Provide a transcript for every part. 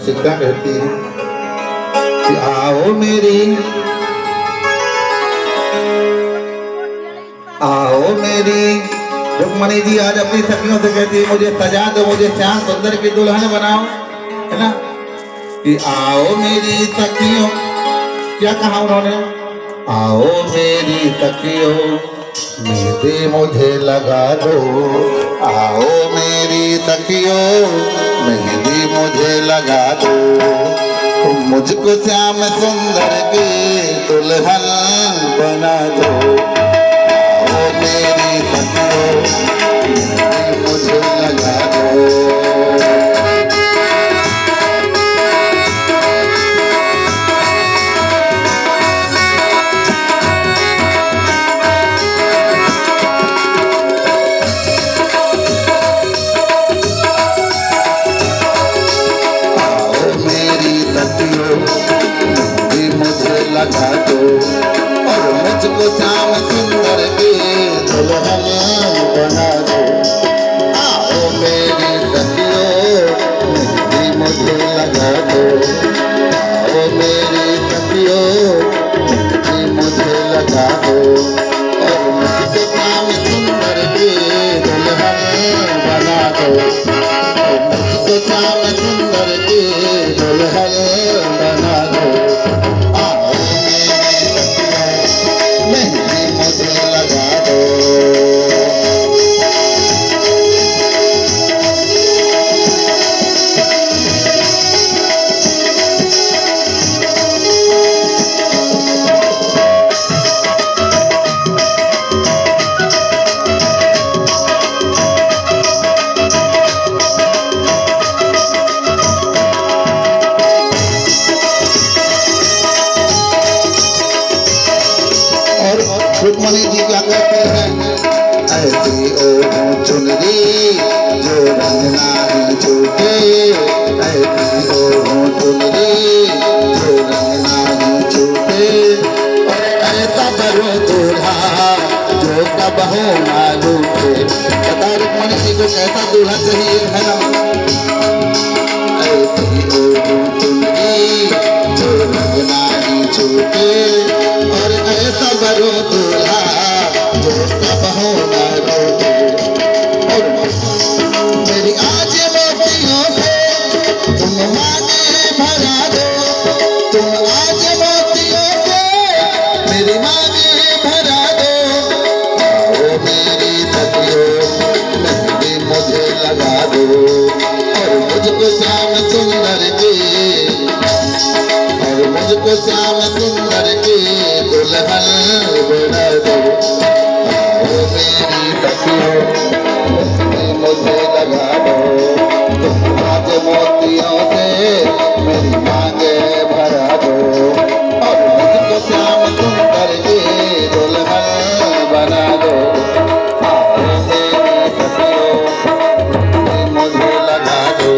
सीता कहती है कि आओ मेरी रुक्मणी जी आज अपनी सखियों से कहती है मुझे सजा दो, मुझे श्याम सुंदर की दुल्हन बनाओ, है ना। कि आओ मेरी सखियों, क्या कहा उन्होंने, आओ मेरी सखियों मेहंदी मुझे लगा दो, आओ मेरी सखियों मेहंदी मुझे लगा दो, मुझको श्याम सुंदर की दुल्हन बना दो, आओ मेरी सखियों मेहंदी मुझे लगा दो। लगा दो और मुझको श्याम सुंदर की दुल्हन बना दो, आओ मेरी सखियों मेहंदी मुझे लगा दो, आओ मेरी सखियों मेहंदी मुझे लगा दो और मुझको श्याम सुंदर की दुल्हन बना दो, मुझको श्याम सुंदर की दुल्हन बना दो। रुक्मणी जी क्या कहते हैं, ऐसी ओढ़ूं चुनरी जो रंग नाही छूटे, ऐसी ओढ़ूं चुनरी जो रंग नाही छूटे, और ऐसा बरो दूल्हा जो कबहू ना लूटे। बता रुक्मणी जी को कैसा दूल्हा चाहिए, है ना। ऐसी ओढ़ूं चुनरी जो रंग नाही छूटे और ऐसा बरो दूल्हा जो कबहू ना लूटे, और मेरी आज मोतियों से तुम मांगे भरा दो, तुम आज मोतियों से मेरी मांगे भरा दो, आओ मेरी सखियों मेहंदी मुझे लगा दो और मुझको श्याम सुंदर की, और मुझको श्याम सुंदर की दुल्हन बना दो, आओ मेरी सखियों मेहंदी मुझे लगा दो, तुम आज मोतियों से मेरी मांगे भरा दो और मुझको श्याम सुंदर की दुल्हन बना दो, आओ मेरी सखियों मेहंदी मुझे लगा दो।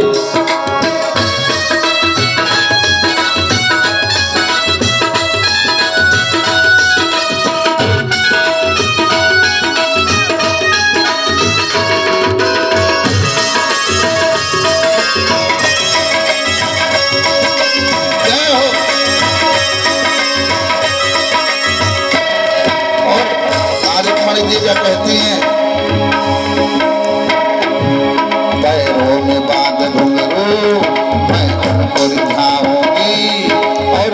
क्या कहती हैं, पैरों में बांध घुंघरू मैं उनको रिझाऊंगी और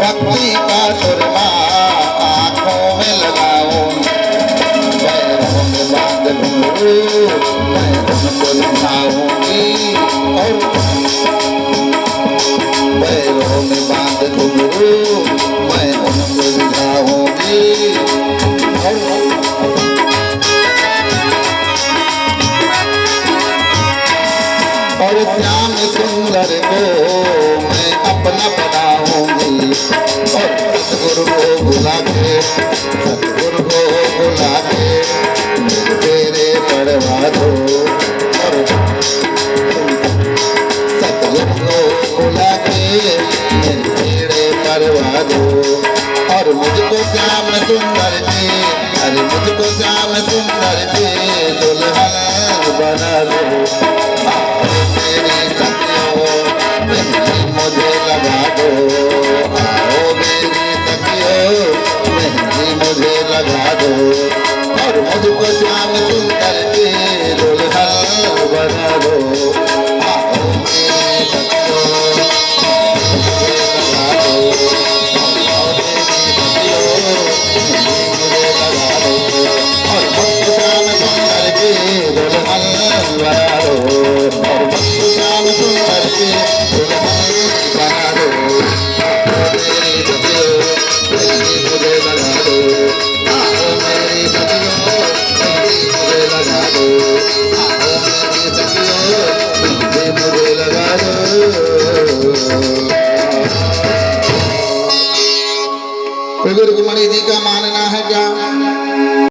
भक्ति का सुरमा आंखों में लगाऊंगी, पैरों में बांध घुंघरू मैं उनको रिझाऊंगी और पैरों में बांध घुंघरू मैं उनको रिझाऊंगी और श्याम सुंदर को मैं अपना बनाऊंगी और सतगुरु को बुला के, सतगुरु को बुला के मेरे तेरे पढ़वा दो और सतगुरु को बुला के मेरे तेरे पढ़वा दो और मुझको श्याम सुंदर की, अरे मुझको श्याम सुंदर की दुल्हन बना दो, आओ मेरी सखियों लगा दो, आओ मेरी सखियों मुझे लगा दो, आओ मेरी सखियों मुझे लगा दो, और मस्त श्याम सुंदर के दुल्हन बना दो, और मस्त श्याम सुंदर के दुल्हन बना दो, आओ मेरी सखियों मुझे लगा दो, आओ मेरी सखियों मुझे लगा दो, आओ मेरी सखियों मुझे लगा दो। गुरु कुमारी जी का मानना है क्या